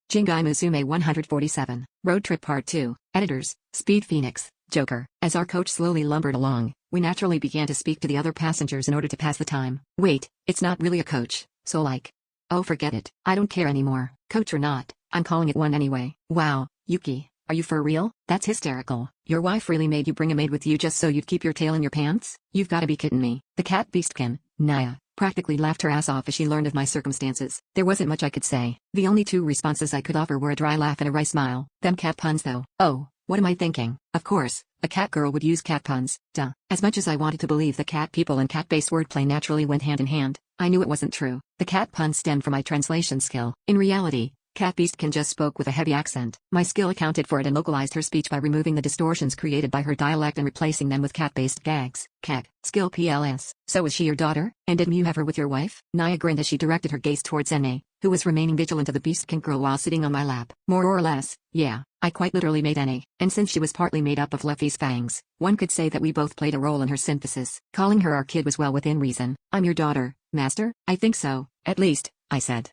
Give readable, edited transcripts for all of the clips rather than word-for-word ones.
Jingai Musume 147. Road Trip Part 2. Editors, Speed Phoenix, Joker. As our coach slowly lumbered along, we naturally began to speak to the other passengers in order to pass the time. Wait, it's not really a coach, so like. Oh, forget it. I don't care anymore. Coach or not, I'm calling it one anyway. Wow, Yuki, are you for real? That's hysterical. Your wife really made you bring a maid with you just so you'd keep your tail in your pants? You've gotta be kidding me. The cat beastkin, Naya, practically laughed her ass off as she learned of my circumstances. There wasn't much I could say. The only two responses I could offer were a dry laugh and a wry smile. Them cat puns though. Oh, what am I thinking? Of course, a cat girl would use cat puns. Duh. As much as I wanted to believe that cat people and cat-based wordplay naturally went hand in hand, I knew it wasn't true. The cat pun stemmed from my translation skill. In reality, Cat Beastkin just spoke with a heavy accent. My skill accounted for it and localized her speech by removing the distortions created by her dialect and replacing them with cat-based gags. Cat. Skill PLS. So is she your daughter? And didn't you have her with your wife? Naya grinned as she directed her gaze towards Ene, who was remaining vigilant of the Beastkin girl while sitting on my lap. More or less, yeah, I quite literally made Ene, and since she was partly made up of Luffy's fangs, one could say that we both played a role in her synthesis. Calling her our kid was well within reason. I'm your daughter, Master? I think so, at least, I said.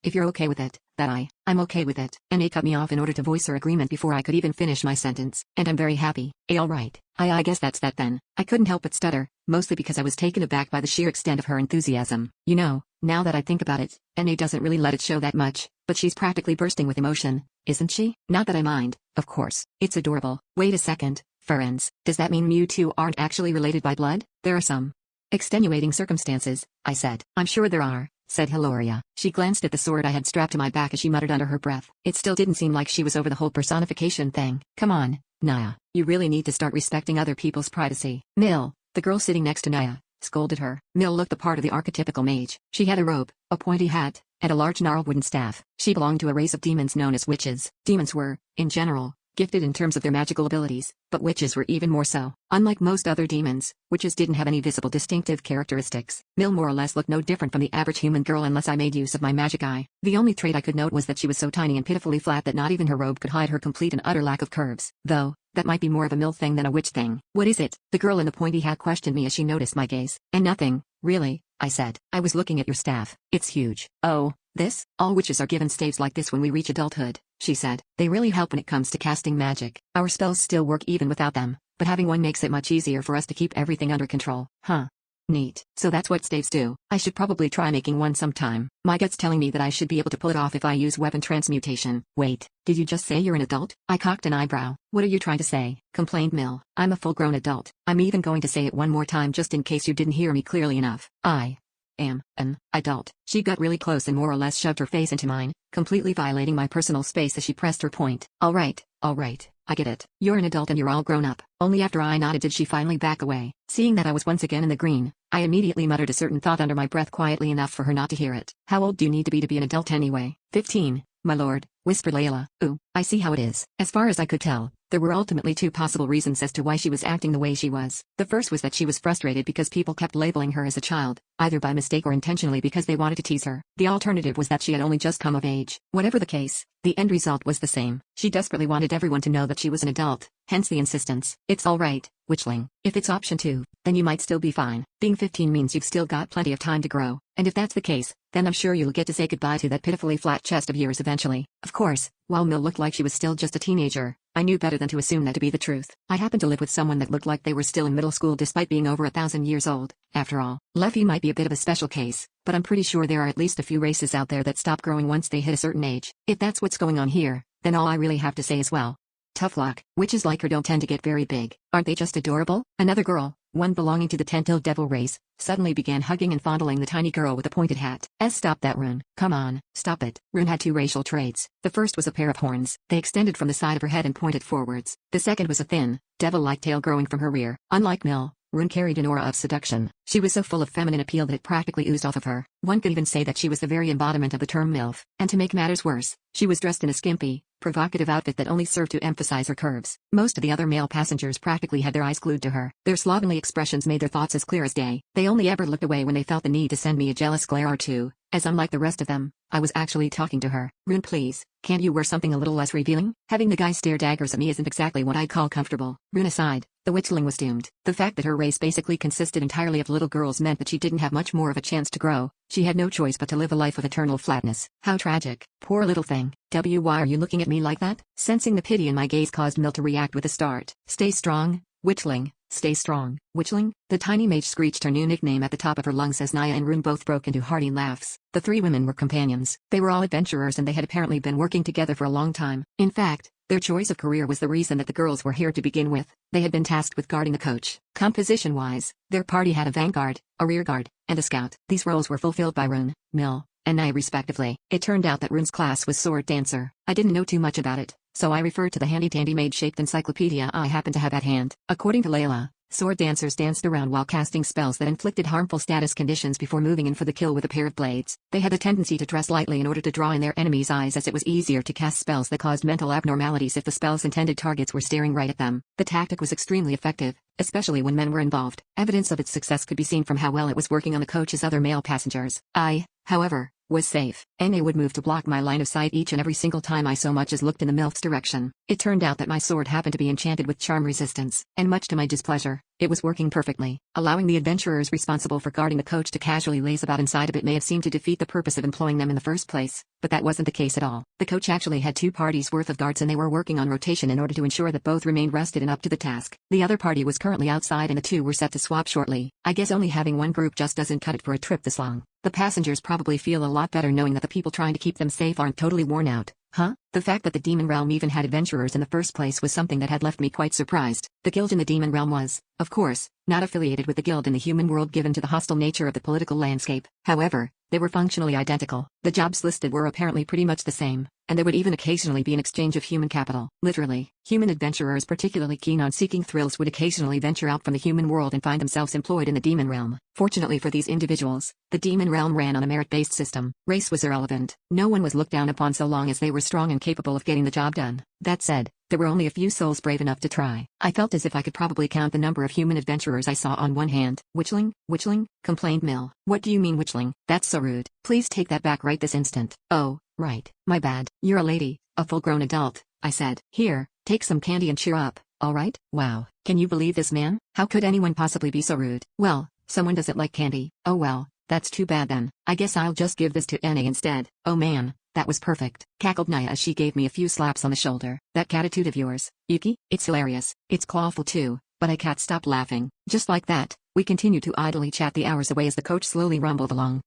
If you're okay with it, I'm okay with it. Ene cut me off in order to voice her agreement before I could even finish my sentence. And I'm very happy. Alright. I guess that's that then. I couldn't help but stutter, mostly because I was taken aback by the sheer extent of her enthusiasm. You know, now that I think about it, Ene doesn't really let it show that much, but she's practically bursting with emotion, isn't she? Not that I mind, of course. It's adorable. Wait a second, friends. Does that mean you two aren't actually related by blood? There are some extenuating circumstances, I said. I'm sure there are, said Hilaria. She glanced at the sword I had strapped to my back as she muttered under her breath. It still didn't seem like she was over the whole personification thing. Come on, Naya. You really need to start respecting other people's privacy. Mill, the girl sitting next to Naya, scolded her. Mill looked the part of the archetypical mage. She had a robe, a pointy hat, and a large gnarled wooden staff. She belonged to a race of demons known as witches. Demons were, in general, gifted in terms of their magical abilities, but witches were even more so. Unlike most other demons, witches didn't have any visible distinctive characteristics. Mill more or less looked no different from the average human girl unless I made use of my magic eye. The only trait I could note was that she was so tiny and pitifully flat that not even her robe could hide her complete and utter lack of curves. Though, that might be more of a Mill thing than a witch thing. What is it? The girl in the pointy hat questioned me as she noticed my gaze. And nothing, really, I said. I was looking at your staff. It's huge. Oh, this? All witches are given staves like this when we reach adulthood, she said. They really help when it comes to casting magic. Our spells still work even without them, but having one makes it much easier for us to keep everything under control. Huh. Neat. So that's what staves do. I should probably try making one sometime. My gut's telling me that I should be able to pull it off if I use weapon transmutation. Wait, did you just say you're an adult? I cocked an eyebrow. What are you trying to say? Complained Mill. I'm a full-grown adult. I'm even going to say it one more time just in case you didn't hear me clearly enough. I am an adult. She got really close and more or less shoved her face into mine, completely violating my personal space as she pressed her point. Alright, I get it. You're an adult and you're all grown up. Only after I nodded did she finally back away. Seeing that I was once again in the green, I immediately muttered a certain thought under my breath quietly enough for her not to hear it. How old do you need to be an adult anyway? 15, my lord, whispered Layla. Ooh, I see how it is. As far as I could tell, there were ultimately two possible reasons as to why she was acting the way she was. The first was that she was frustrated because people kept labeling her as a child, either by mistake or intentionally because they wanted to tease her. The alternative was that she had only just come of age. Whatever the case, the end result was the same. She desperately wanted everyone to know that she was an adult, hence the insistence. It's alright, witchling. If it's option 2, then you might still be fine. Being 15 means you've still got plenty of time to grow, and if that's the case, then I'm sure you'll get to say goodbye to that pitifully flat chest of yours eventually. Of course, while Mill looked like she was still just a teenager, I knew better than to assume that to be the truth. I happened to live with someone that looked like they were still in middle school despite being over 1,000 years old. After all, Luffy might be a bit of a special case, but I'm pretty sure there are at least a few races out there that stop growing once they hit a certain age. If that's what's going on here, then all I really have to say is well, tough luck. Witches like her don't tend to get very big. Aren't they just adorable? Another girl, one belonging to the Tento Devil race, suddenly began hugging and fondling the tiny girl with the pointed hat. Stop that, Rune. Come on, stop it. Rune had two racial traits. The first was a pair of horns. They extended from the side of her head and pointed forwards. The second was a thin, devil-like tail growing from her rear. Unlike Mill, Rune carried an aura of seduction. She was so full of feminine appeal that it practically oozed off of her. One could even say that she was the very embodiment of the term MILF. And to make matters worse, she was dressed in a skimpy, provocative outfit that only served to emphasize her curves. Most of the other male passengers practically had their eyes glued to her. Their slovenly expressions made their thoughts as clear as day. They only ever looked away when they felt the need to send me a jealous glare or two, as unlike the rest of them, I was actually talking to her. Rune, please, can't you wear something a little less revealing? Having the guy stare daggers at me isn't exactly what I'd call comfortable. Rune aside, the witchling was doomed. The fact that her race basically consisted entirely of little girls meant that she didn't have much more of a chance to grow. She had no choice but to live a life of eternal flatness. How tragic. Poor little thing. Why are you looking at me like that? Sensing the pity in my gaze caused Mill to react with a start. Stay strong, witchling. Stay strong, witchling? The tiny mage screeched her new nickname at the top of her lungs as Naya and Rune both broke into hearty laughs. The three women were companions. They were all adventurers and they had apparently been working together for a long time. In fact, their choice of career was the reason that the girls were here to begin with. They had been tasked with guarding the coach. Composition-wise, their party had a vanguard, a rearguard, and a scout. These roles were fulfilled by Rune, Mill, and Naya respectively. It turned out that Rune's class was Sword Dancer. I didn't know too much about it, so I referred to the handy-dandy mage-shaped encyclopedia I happened to have at hand. According to Layla, sword dancers danced around while casting spells that inflicted harmful status conditions before moving in for the kill with a pair of blades. They had the tendency to dress lightly in order to draw in their enemies' eyes, as it was easier to cast spells that caused mental abnormalities if the spell's intended targets were staring right at them. The tactic was extremely effective, especially when men were involved. Evidence of its success could be seen from how well it was working on the coach's other male passengers. I, however, was safe. Na would move to block my line of sight each and every single time I so much as looked in the MILF's direction. It turned out that my sword happened to be enchanted with charm resistance, and much to my displeasure, it was working perfectly. Allowing the adventurers responsible for guarding the coach to casually laze about inside of it may have seemed to defeat the purpose of employing them in the first place, but that wasn't the case at all. The coach actually had 2 parties worth of guards and they were working on rotation in order to ensure that both remained rested and up to the task. The other party was currently outside and the 2 were set to swap shortly. I guess only having one group just doesn't cut it for a trip this long. The passengers probably feel a lot better knowing that the people trying to keep them safe aren't totally worn out. Huh? The fact that the Demon Realm even had adventurers in the first place was something that had left me quite surprised. The guild in the Demon Realm was, of course, not affiliated with the guild in the human world given to the hostile nature of the political landscape. However, they were functionally identical. The jobs listed were apparently pretty much the same, and there would even occasionally be an exchange of human capital. Literally, human adventurers particularly keen on seeking thrills would occasionally venture out from the human world and find themselves employed in the Demon Realm. Fortunately for these individuals, the Demon Realm ran on a merit-based system. Race was irrelevant. No one was looked down upon so long as they were strong and capable of getting the job done. That said, there were only a few souls brave enough to try. I felt as if I could probably count the number of human adventurers I saw on one hand. Witchling? Witchling? Complained Mill. What do you mean witchling? That's so rude. Please take that back right this instant. Oh, right. My bad. You're a lady, a full-grown adult, I said. Here, take some candy and cheer up, alright? Wow. Can you believe this man? How could anyone possibly be so rude? Well, someone doesn't like candy. Oh well, that's too bad then. I guess I'll just give this to Annie instead. Oh man. That was perfect, cackled Naya as she gave me a few slaps on the shoulder. That attitude of yours, Yuki, it's hilarious. It's clawful too, but I can't stop laughing. Just like that, we continued to idly chat the hours away as the coach slowly rumbled along.